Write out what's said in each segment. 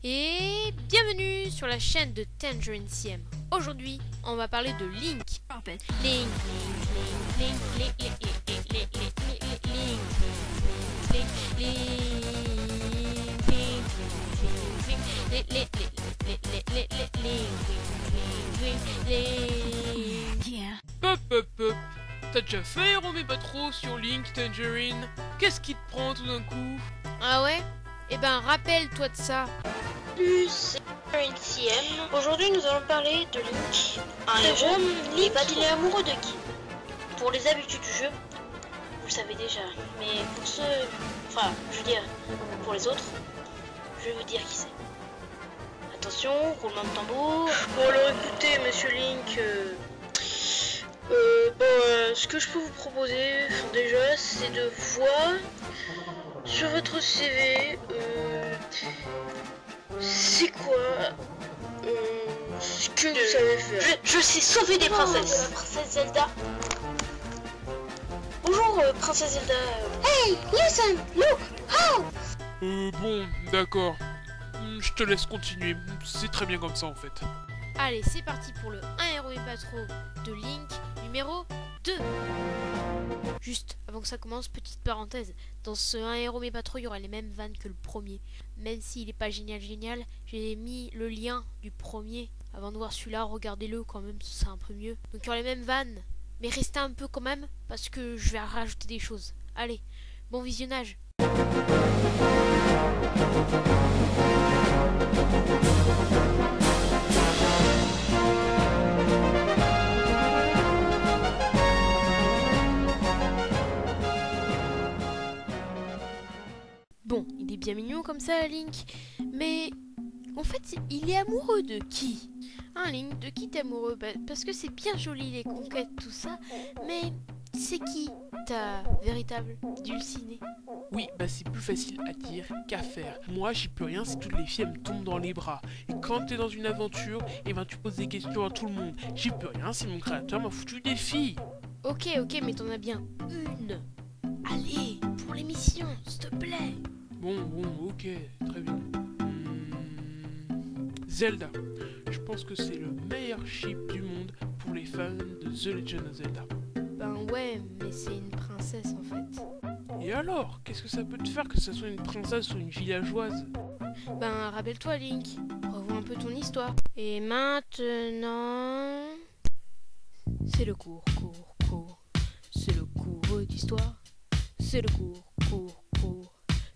Et bienvenue sur la chaîne de Tangerine CM. Aujourd'hui, on va parler de Link. Link. Hop hop hop. T'as déjà fait mais pas trop sur Link Tangerine? Qu'est-ce qui te prend tout d'un coup? Ah ouais? Eh ben rappelle-toi de ça. Salut, c'est Tangerine CM. Aujourd'hui, nous allons parler de Link. Un héros, Link, il est amoureux de qui? Pour les habitudes du jeu, vous le savez déjà. Mais pour ceux... Enfin, je veux dire, pour les autres, je vais vous dire qui c'est. Attention, roulement de tambour. Bon alors écoutez, monsieur Link... ce que je peux vous proposer, déjà, c'est de voir sur votre CV... c'est quoi ce que vous savez faire? Je sais sauver des princesses. Princesse Zelda. Bonjour, princesse Zelda. Hey, listen, look, how? Bon, d'accord. Je te laisse continuer. C'est très bien comme ça en fait. Allez, c'est parti pour le 1 héros et pas trop de Link numéro 2. Juste avant que ça commence, petite parenthèse, dans ce 1 héros mais pas trop, il y aura les mêmes vannes que le premier. Même s'il est pas génial, j'ai mis le lien du premier. Avant de voir celui-là, regardez-le quand même, ce sera un peu mieux. Donc il y aura les mêmes vannes, mais restez un peu quand même, parce que je vais rajouter des choses. Allez, bon visionnage. Bon, il est bien mignon comme ça, Link, mais en fait, il est amoureux de qui? Hein, Link, de qui t'es amoureux? Parce que c'est bien joli les conquêtes, tout ça, mais c'est qui ta véritable dulcinée? Oui, bah c'est plus facile à dire qu'à faire. Moi, j'y peux rien si toutes les filles elles me tombent dans les bras. Et quand t'es dans une aventure, et ben tu poses des questions à tout le monde. J'y peux rien si mon créateur m'a foutu des filles. Ok, mais t'en as bien une. Allez, pour l'émission, s'il te plaît. Bon, ok, très bien. Zelda. Je pense que c'est le meilleur chip du monde pour les fans de The Legend of Zelda. Ben ouais, mais c'est une princesse en fait. Et alors, qu'est-ce que ça peut te faire que ça soit une princesse ou une villageoise? Ben rappelle-toi Link, revois un peu ton histoire. Et maintenant... C'est le cours. C'est le cours d'histoire. C'est le cours.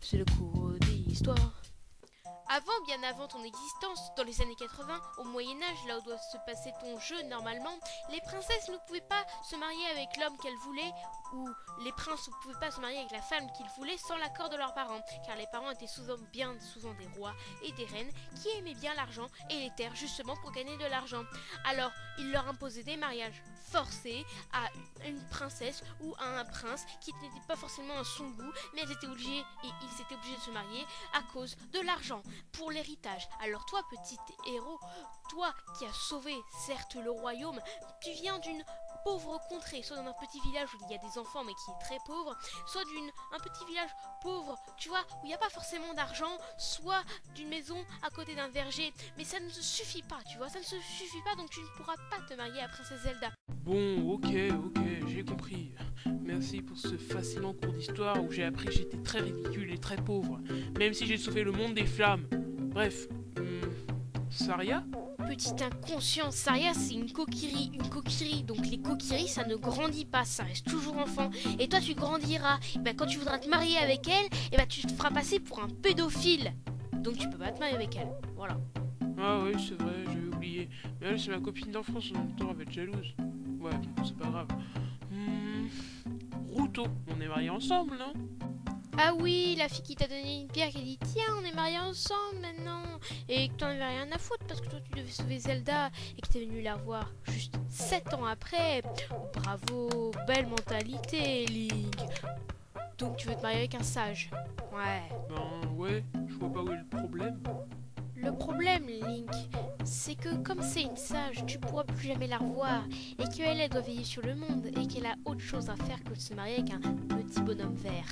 C'est le cours d'histoire. Bien avant ton existence, dans les années 80, au Moyen-Âge, là où doit se passer ton jeu normalement, les princesses ne pouvaient pas se marier avec l'homme qu'elles voulaient, ou les princes ne pouvaient pas se marier avec la femme qu'ils voulaient sans l'accord de leurs parents, car les parents étaient bien souvent des rois et des reines qui aimaient bien l'argent et les terres justement pour gagner de l'argent. Alors, ils leur imposaient des mariages forcés à une princesse ou à un prince qui n'était pas forcément à son goût, mais ils étaient obligés de se marier à cause de l'argent, pour l'héritage. Alors toi, petit héros, toi qui as sauvé certes le royaume, tu viens d'une pauvre contrée, soit dans un petit village où il y a des enfants mais qui est très pauvre, soit d'un petit village pauvre, tu vois, où il n'y a pas forcément d'argent, soit d'une maison à côté d'un verger, mais ça ne se suffit pas, tu vois, ça ne se suffit pas, donc tu ne pourras pas te marier à Princesse Zelda. Bon, ok, j'ai compris. Merci pour ce fascinant cours d'histoire où j'ai appris que j'étais très ridicule et très pauvre, même si j'ai sauvé le monde des flammes. Bref, Saria? Petite inconscient, Saria c'est une coquillerie, donc les coquilleries ça ne grandit pas, ça reste toujours enfant, et toi tu grandiras, et ben, quand tu voudras te marier avec elle, et ben, tu te feras passer pour un pédophile, donc tu peux pas te marier avec elle, voilà. Ah oui, c'est vrai, j'avais oublié, mais elle c'est ma copine d'enfance, en même temps elle va être jalouse. Ouais, bon, c'est pas grave. Ruto, on est mariés ensemble, non? Ah oui, la fille qui t'a donné une pierre qui a dit tiens on est mariés ensemble maintenant, et que t'en avais rien à foutre parce que toi tu devais sauver Zelda et que t'es venu la voir juste 7 ans après. Bravo, belle mentalité Link. Donc tu veux te marier avec un sage? Ouais. Ben ouais, je vois pas où est le problème. Le problème, Link, c'est que comme c'est une sage, tu pourras plus jamais la revoir, et qu'elle, elle doit veiller sur le monde, et qu'elle a autre chose à faire que de se marier avec un petit bonhomme vert.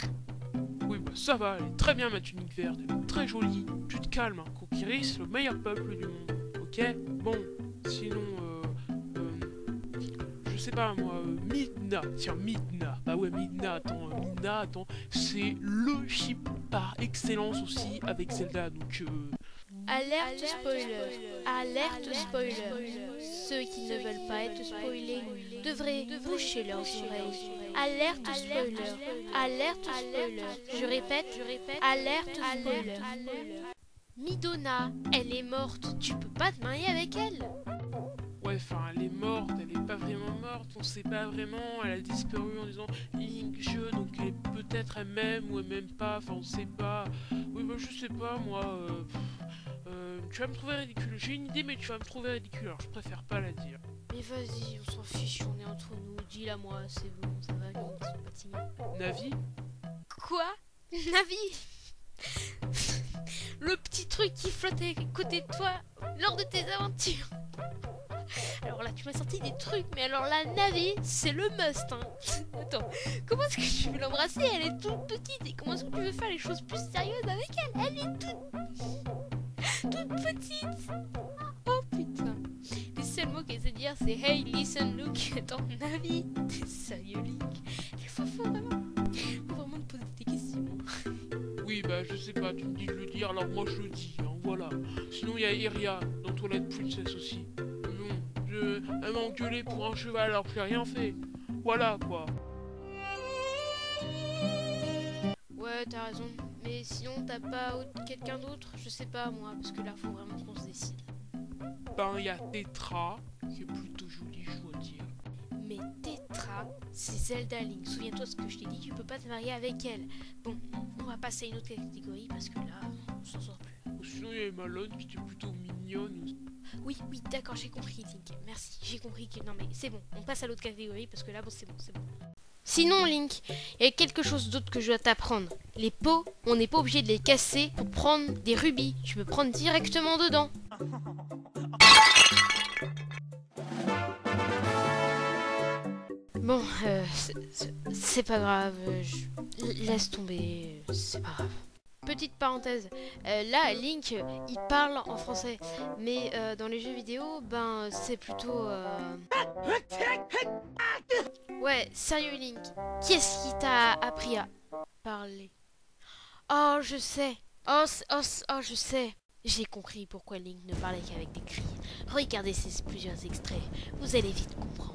Oui, bah ça va, elle est très bien ma tunique verte, elle est très jolie. Tu te calmes, hein. Kokiri, c'est le meilleur peuple du monde. Ok? Bon, sinon, je sais pas moi, Midna. Tiens, Midna. Bah ouais, Midna, attends, c'est le chip par excellence aussi avec Zelda, donc Alerte spoiler. Alerte spoiler. Ceux qui ne veulent pas être spoilés devraient boucher leurs oreilles. Alerte spoiler. Alerte spoiler. Je répète, alerte spoiler. Midona, elle est morte. Tu peux pas te marier avec elle. ouais, enfin, elle est morte, elle est pas vraiment morte, on sait pas vraiment, elle a disparu en disant Link je, donc elle est peut-être elle m'aime ou elle m'aime pas, enfin on sait pas. Oui, bah je sais pas, moi, tu vas me trouver ridicule, j'ai une idée mais tu vas me trouver ridicule, alors je préfère pas la dire. Mais vas-y, on s'en fiche, on est entre nous. Dis-la moi, c'est bon, ça va, Link, sois pas timide. Navi? Quoi? Navi? Le petit truc qui flottait à côté de toi lors de tes aventures. Alors là, tu m'as sorti des trucs, mais alors la Navi, c'est le must, hein. Attends, comment est-ce que tu veux l'embrasser? Elle est toute petite. Et comment est-ce que tu veux faire les choses plus sérieuses avec elle? Elle est toute petite. Oh putain. Les seuls mots qu'elle sait dire, c'est hey, listen, look. Attends, Navi, t'es sérieux, Link? Il faut vraiment te poser des questions. Oui, bah je sais pas, tu me dis de le dire, alors moi je le dis, hein, voilà. Sinon il y a Iria dans Twilight Princess aussi. Elle m'a engueulé pour un cheval alors que j'ai rien fait. Voilà quoi. Ouais, t'as raison. Mais sinon, t'as pas quelqu'un d'autre? Je sais pas moi, parce que là, faut vraiment qu'on se décide. Ben, il y a Tetra, qui est plutôt jolie, je dois dire. Mais Tetra, c'est Zelda Link. Souviens-toi ce que je t'ai dit, tu peux pas te marier avec elle. Bon, on va passer à une autre catégorie parce que là, on s'en sort plus. Sinon, il y avait Malone qui était plutôt mignonne. Oui, d'accord, j'ai compris, Link. Merci, j'ai compris que... Non mais c'est bon, on passe à l'autre catégorie parce que là, bon, c'est bon. Sinon, Link, il y a quelque chose d'autre que je dois t'apprendre. Les pots, on n'est pas obligé de les casser pour prendre des rubis. Tu peux prendre directement dedans. Bon, c'est pas grave. Laisse tomber, c'est pas grave. Petite parenthèse, là Link il parle en français, mais dans les jeux vidéo, ben c'est plutôt... Ouais, sérieux Link, qui est-ce qui t'a appris à parler? Oh je sais, oh je sais, j'ai compris pourquoi Link ne parlait qu'avec des cris. Regardez ces plusieurs extraits, vous allez vite comprendre.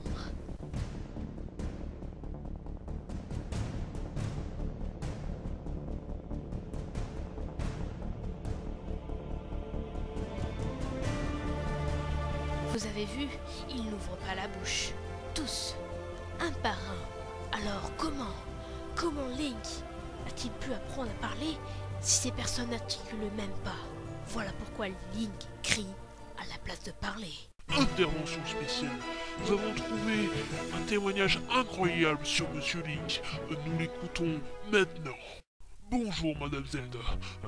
Vous avez vu, ils n'ouvrent pas la bouche. Tous, un par un. Alors comment Link a-t-il pu apprendre à parler si ces personnes n'articulent même pas? Voilà pourquoi Link crie à la place de parler. Intervention spéciale. Nous avons trouvé un témoignage incroyable sur Monsieur Link. Nous l'écoutons maintenant. Bonjour Madame Zelda.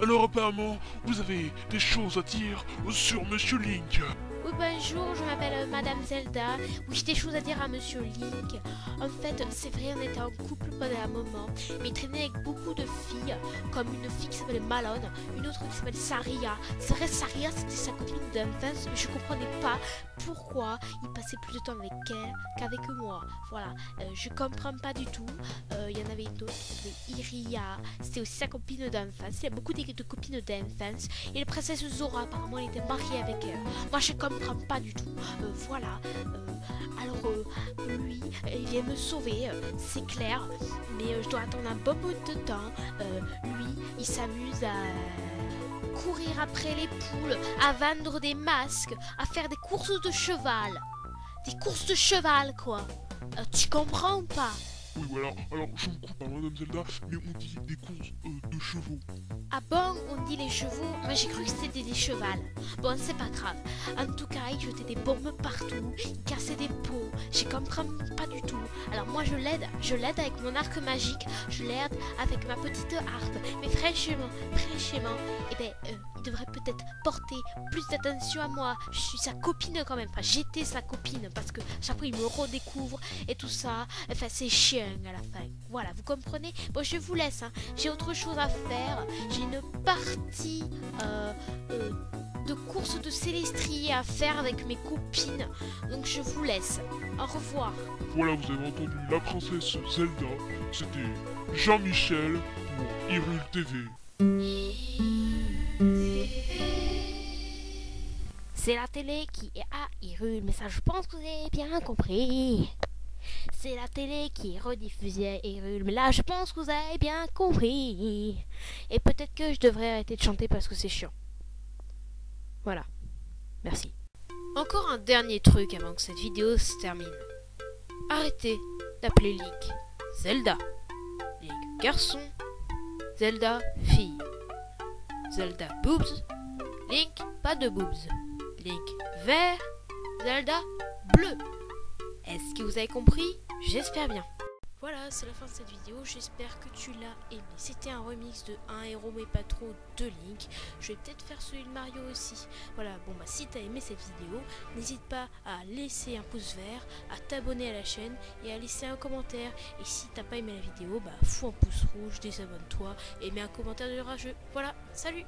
Alors apparemment, vous avez des choses à dire sur Monsieur Link. Oui, bonjour, je m'appelle Madame Zelda. Oui, j'ai des choses à dire à Monsieur Link. En fait, c'est vrai, on était en couple pendant un moment, mais il traînait avec beaucoup de filles, comme une fille qui s'appelle Malone, une autre qui s'appelle Saria. C'est vrai, Saria, c'était sa copine d'enfance, mais je comprenais pas pourquoi il passait plus de temps avec elle qu'avec moi. Voilà, je comprends pas du tout. Il y en avait une autre qui s'appelait Iria, c'était aussi sa copine d'enfance. Il y a beaucoup de copines d'enfance. Et la princesse Zora, apparemment, elle était mariée avec elle. Moi, je comprends pas du tout. Voilà. Alors, lui, il vient me sauver, c'est clair. Mais je dois attendre un bon bout de temps. Lui, il s'amuse à courir après les poules, à vendre des masques, à faire des courses de cheval. Des courses de cheval, quoi. Tu comprends ou pas? Oui, voilà. Alors, je vous coupe, Madame Zelda, mais on dit des courses de chevaux. Ah bon, on dit les chevaux? Moi j'ai cru que c'était des chevals. Bon, c'est pas grave. En tout cas, il jetait des bombes partout, il cassait des pots. Je comprends pas du tout. Alors moi je l'aide avec mon arc magique, je l'aide avec ma petite harpe. Mais fraîchement, eh ben, il devrait peut-être porter plus d'attention à moi. Je suis sa copine quand même. Enfin, j'étais sa copine parce que chaque fois il me redécouvre et tout ça. Enfin, c'est chiant à la fin. Voilà, vous comprenez? Bon, je vous laisse. Hein. J'ai autre chose à faire. J'ai une partie de course de célestrier à faire avec mes copines. Donc, je vous laisse. Au revoir. Voilà, vous avez entendu la princesse Zelda. C'était Jean-Michel pour Hyrule TV. C'est la télé qui est à Hyrule, mais ça je pense que vous avez bien compris. C'est la télé qui est rediffusée à Hyrule, mais là je pense que vous avez bien compris. Et peut-être que je devrais arrêter de chanter parce que c'est chiant. Voilà, merci. Encore un dernier truc avant que cette vidéo se termine. Arrêtez d'appeler Link Zelda. Link garçon, Zelda fille. Zelda boobs, Link pas de boobs. Link vert, Zelda bleu. Est-ce que vous avez compris? J'espère bien. Voilà, c'est la fin de cette vidéo, j'espère que tu l'as aimé. C'était un remix de un héros mais pas trop de Link. Je vais peut-être faire celui de Mario aussi. Voilà, bon bah si t'as aimé cette vidéo, n'hésite pas à laisser un pouce vert, à t'abonner à la chaîne et à laisser un commentaire. Et si t'as pas aimé la vidéo, bah fous un pouce rouge, désabonne-toi et mets un commentaire de rageux. Voilà, salut!